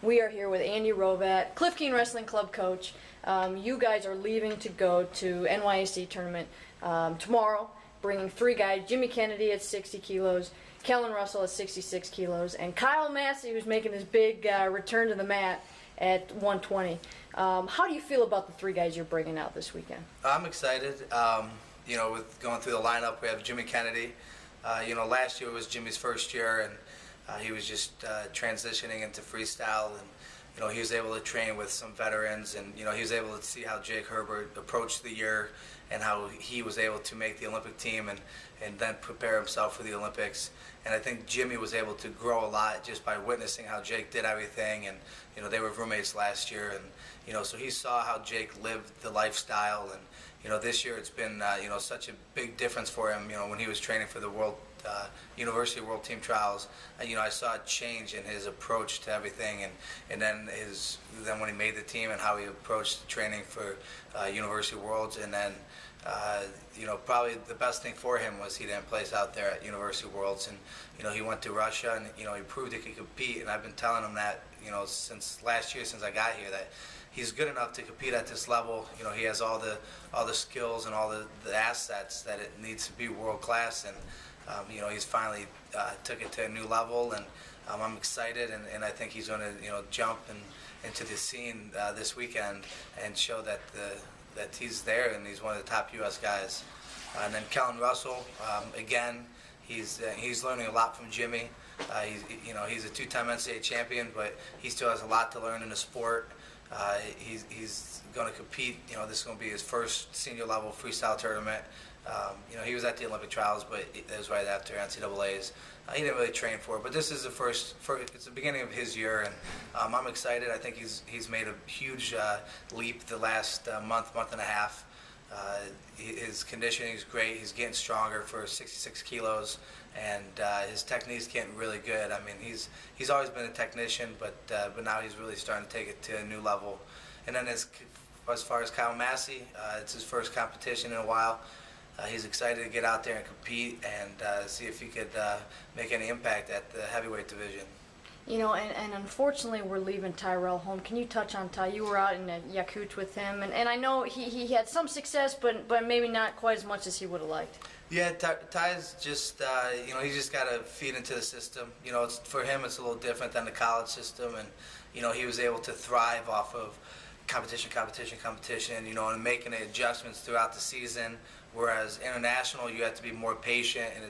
We are here with Andy Hrovat, Cliff Keen Wrestling Club coach. You guys are leaving to go to NYAC tournament tomorrow, bringing 3 guys: Jimmy Kennedy at 60 kilos, Kellen Russell at 66 kilos, and Kyle Massey, who's making his big return to the mat at 120. How do you feel about the 3 guys you're bringing out this weekend? I'm excited. You know, with going through the lineup, we have Jimmy Kennedy. You know, last year was Jimmy's first year, and he was just transitioning into freestyle, and you know, he was able to train with some veterans, and you know, he was able to see how Jake Herbert approached the year and how he was able to make the Olympic team and then prepare himself for the Olympics. And I think Jimmy was able to grow a lot just by witnessing how Jake did everything, and you know, they were roommates last year, and you know, so he saw how Jake lived the lifestyle. And you know, this year it's been you know, such a big difference for him. You know, when he was training for the University World Team Trials, you know, I saw a change in his approach to everything, and then when he made the team and how he approached training for University Worlds. And then you know, probably the best thing for him was he didn't place out there at University Worlds, and you know, he went to Russia, and you know, he proved he could compete. And I've been telling him that, you know, since last year, since I got here, that he's good enough to compete at this level. You know, he has all the skills and all the assets that it needs to be world class, and you know, he's finally took it to a new level, and I'm excited, and I think he's going to, you know, jump into the scene this weekend and show that that he's there, and he's one of the top U.S. guys. And then Kellen Russell, again, he's learning a lot from Jimmy. You know, he's a 2-time NCAA champion, but he still has a lot to learn in the sport. He's going to compete. You know, this is going to be his first senior level freestyle tournament. You know, he was at the Olympic trials, but it was right after NCAA's. He didn't really train for it, but this is the it's the beginning of his year, and I'm excited. I think he's made a huge leap the last month and a half. His conditioning is great. He's getting stronger for 66 kilos, and his technique's getting really good. I mean, he's always been a technician, but now he's really starting to take it to a new level. And then as far as Kyle Massey, it's his first competition in a while. He's excited to get out there and compete and see if he could make any impact at the heavyweight division. You know, and unfortunately we're leaving Tyrell home. Can you touch on Ty? You were out in Yakut with him, and I know he had some success, but maybe not quite as much as he would have liked. Yeah, Ty's just, you know, he's just got to feed into the system. You know, for him it's a little different than the college system, and you know, he was able to thrive off of competition, you know, and making adjustments throughout the season. Whereas international, you have to be more patient, and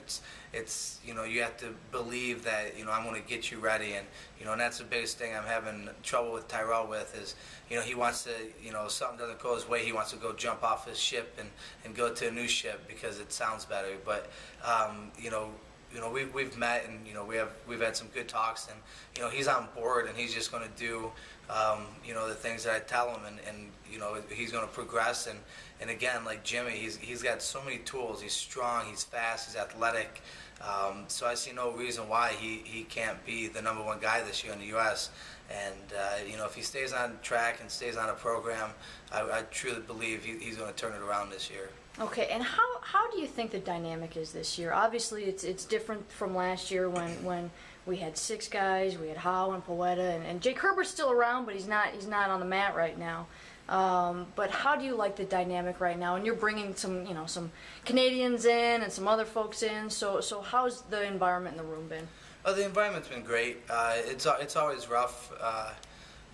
it's you know, you have to believe that, you know, I'm going to get you ready, and you know, and that's the biggest thing I'm having trouble with Tyrell with is, you know, he wants to, you know, if something doesn't go his way, he wants to go jump off his ship and go to a new ship because it sounds better. But you know, we've met, and you know, we've had some good talks, and you know, he's on board, and he's just going to do you know, the things that I tell him, and you know, he's going to progress, and again, like Jimmy, he's got so many tools. He's strong, he's fast, he's athletic. So I see no reason why he can't be the #1 guy this year in the U.S. And you know, if he stays on track and stays on a program, I truly believe he's going to turn it around this year. Okay, and how do you think the dynamic is this year? Obviously, it's different from last year when we had 6 guys. We had Howe and Poeta, and Jake Herbert's still around, but he's not on the mat right now. But how do you like the dynamic right now? And you're bringing some Canadians in and some other folks in. So how's the environment in the room been? Oh, the environment's been great. It's always rough.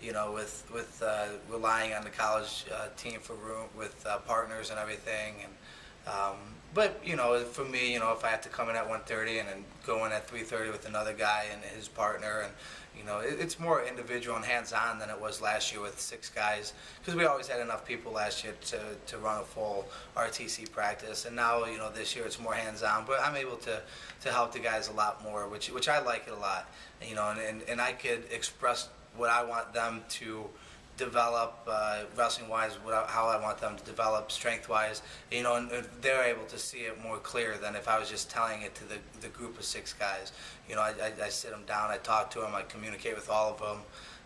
You know, with relying on the college team for room with partners and everything, and but you know, for me, you know, if I have to come in at 1:30 and then go in at 3:30 with another guy and his partner, and you know, it's more individual and hands-on than it was last year with 6 guys, because we always had enough people last year to run a full RTC practice, and now, you know, this year it's more hands-on, but I'm able to help the guys a lot more, which I like it a lot, you know, and I could express what I want them to develop wrestling-wise, how I want them to develop strength-wise, you know, and they're able to see it more clear than if I was just telling it to the group of 6 guys. You know, I sit them down, I talk to them, I communicate with all of them.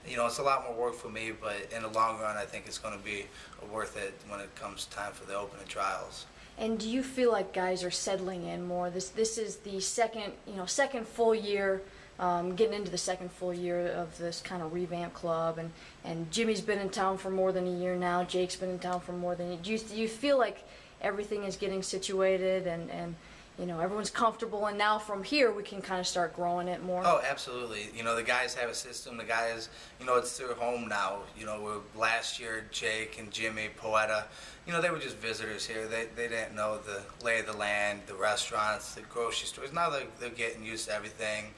You know, it's a lot more work for me, but in the long run, I think it's going to be worth it when it comes time for the Open and trials. And do you feel like guys are settling in more? This is the second full year getting into the second full year of this kind of revamped club, and Jimmy's been in town for more than a year now. Jake's been in town for more than a year. Do you feel like everything is getting situated and you know, everyone's comfortable, and now from here we can kind of start growing it more? Oh, absolutely. You know, the guys have a system. The guys, you know, it's their home now. You know, last year, Jake and Jimmy, Poeta, you know, they were just visitors here. They didn't know the lay of the land, the restaurants, the grocery stores. Now they're getting used to everything.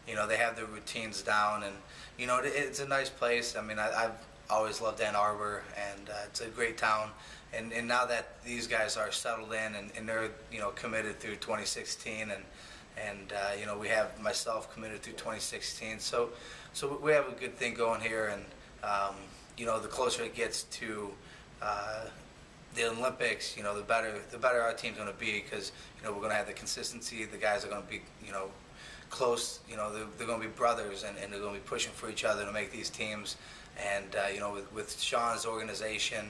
You know, they have their routines down, and, you know, it's a nice place. I mean, I've always loved Ann Arbor, and it's a great town. And now that these guys are settled in and they're, you know, committed through 2016, and you know, we have myself committed through 2016, so we have a good thing going here, and you know, the closer it gets to the Olympics, you know, the better our team's going to be, because, you know, we're going to have the consistency. The guys are going to be, you know, close. You know, they're going to be brothers, and they're going to be pushing for each other to make these teams. And you know, with Sean's organization,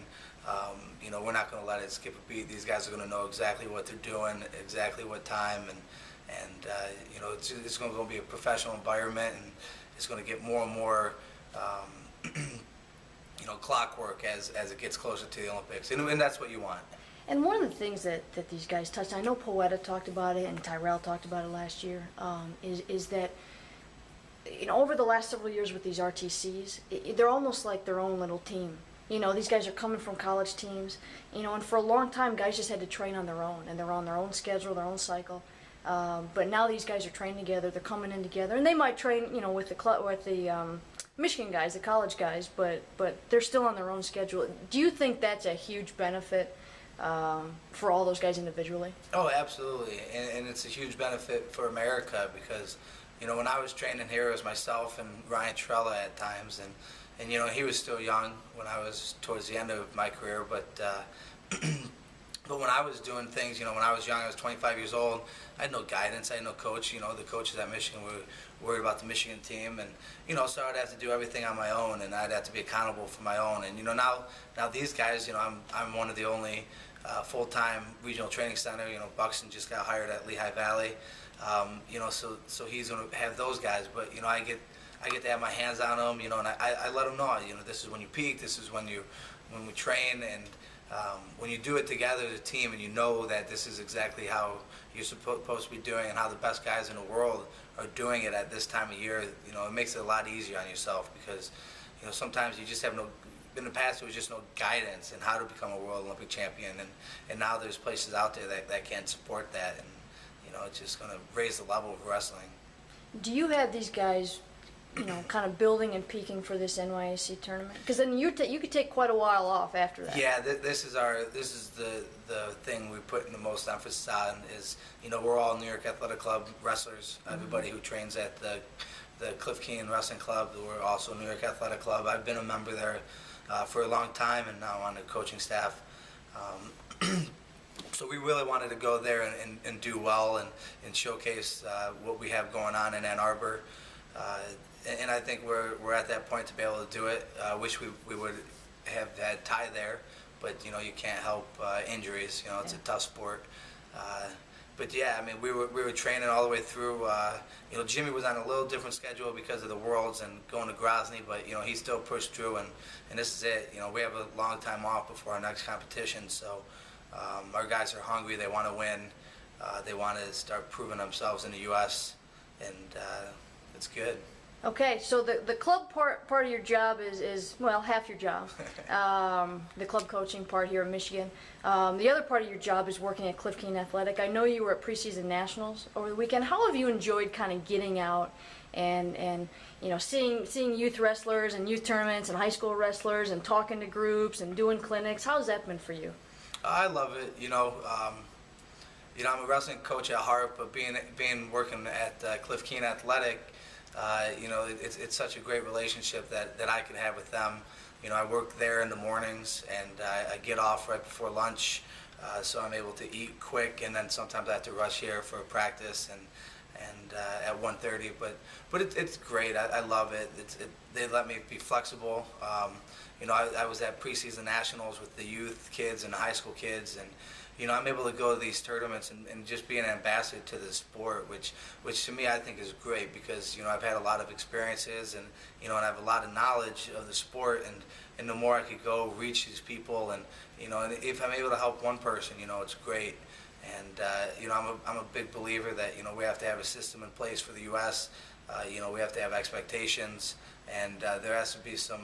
you know, we're not going to let it skip a beat. These guys are going to know exactly what they're doing, exactly what time, and you know, it's going to be a professional environment, and it's going to get more and more, you know, clockwork as it gets closer to the Olympics, and that's what you want. And one of the things that these guys touched, I know Poeta talked about it and Tyrell talked about it last year, is that, you know, over the last several years with these RTCs, they're almost like their own little team. You know, these guys are coming from college teams, you know, and for a long time, guys just had to train on their own, and they're on their own schedule, their own cycle. But now these guys are training together, they're coming in together, and they might train, you know, with the Michigan guys, the college guys, but they're still on their own schedule. Do you think that's a huge benefit for all those guys individually? Oh, absolutely, and it's a huge benefit for America, because, you know, when I was training here, it was myself and Ryan Trella at times, and you know, he was still young when I was towards the end of my career, but but when I was doing things, you know, when I was young, I was 25 years old, I had no guidance, I had no coach. You know, the coaches at Michigan were worried about the Michigan team, and, you know, so I'd have to do everything on my own, and I'd have to be accountable for my own. And, you know, now these guys, you know, I'm one of the only full-time regional training center. You know, Buxton just got hired at Lehigh Valley. You know, so he's going to have those guys, but, you know, I get to have my hands on them, you know, and I let them know, you know, this is when you peak, this is when we train, and when you do it together as a team, and you know that this is exactly how you're supposed to be doing, and how the best guys in the world are doing it at this time of year, you know, it makes it a lot easier on yourself, because, you know, sometimes you just have no, in the past there was just no guidance in how to become a World Olympic champion, and now there's places out there that can support that, and, you know, it's just going to raise the level of wrestling. Do you have these guys, you know, kind of building and peaking for this NYAC tournament? Because then you could take quite a while off after that. Yeah, this is the thing we put in the most emphasis on is, you know, we're all New York Athletic Club wrestlers. Everybody who trains at the Cliff Keenan Wrestling Club, we're also New York Athletic Club. I've been a member there for a long time, and now on the coaching staff. So we really wanted to go there and do well and showcase what we have going on in Ann Arbor. And I think we're at that point to be able to do it. I wish we would have had Ty there, but, you know, you can't help injuries. You know, it's a tough sport. But yeah, I mean, we were training all the way through. You know, Jimmy was on a little different schedule because of the Worlds and going to Grozny, but, you know, he still pushed through, and this is it. You know, we have a long time off before our next competition, so our guys are hungry. They want to win. They want to start proving themselves in the U.S., and it's good. Okay, so the club part of your job is well, half your job. The club coaching part here in Michigan. The other part of your job is working at Cliff Keenan Athletic. I know you were at preseason nationals over the weekend. How have you enjoyed kind of getting out and you know, seeing youth wrestlers and youth tournaments and high school wrestlers and talking to groups and doing clinics? How's that been for you? I love it. You know, I'm a wrestling coach at heart, but working at Cliff Keenan Athletic. You know, it's such a great relationship that I can have with them. You know, I work there in the mornings, and I get off right before lunch, so I'm able to eat quick, and then sometimes I have to rush here for practice, and at 1:30. But it's great. I love it. They let me be flexible. You know, I was at preseason nationals with the youth kids and the high school kids, and you know, I'm able to go to these tournaments and just be an ambassador to the sport, which to me I think is great, because you know, I've had a lot of experiences, and you know, and I have a lot of knowledge of the sport, and the more I could go reach these people, and you know, and if I'm able to help one person, you know, it's great. And you know, I'm a big believer that you know, we have to have a system in place for the U.S. You know, we have to have expectations, and there has to be some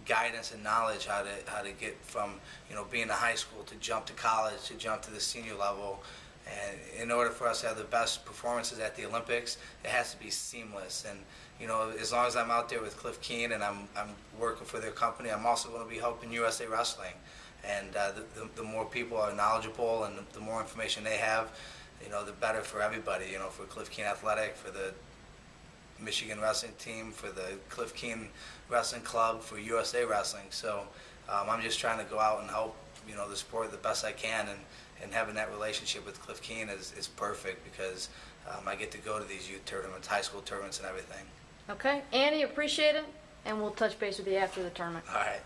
guidance and knowledge how to get from, you know, being in high school to jump to college to jump to the senior level. And in order for us to have the best performances at the Olympics, it has to be seamless. And you know, as long as I'm out there with Cliff Keen and I'm working for their company, I'm also going to be helping USA Wrestling. And the more people are knowledgeable and the more information they have, you know, the better for everybody. You know, for Cliff Keen Athletic, for the Michigan wrestling team, for the Cliff Keen Wrestling Club, for USA Wrestling. So I'm just trying to go out and help, you know, the sport the best I can, and having that relationship with Cliff Keen is perfect, because I get to go to these youth tournaments, high school tournaments, and everything. Okay, Andy, appreciate it, and we'll touch base with you after the tournament. All right.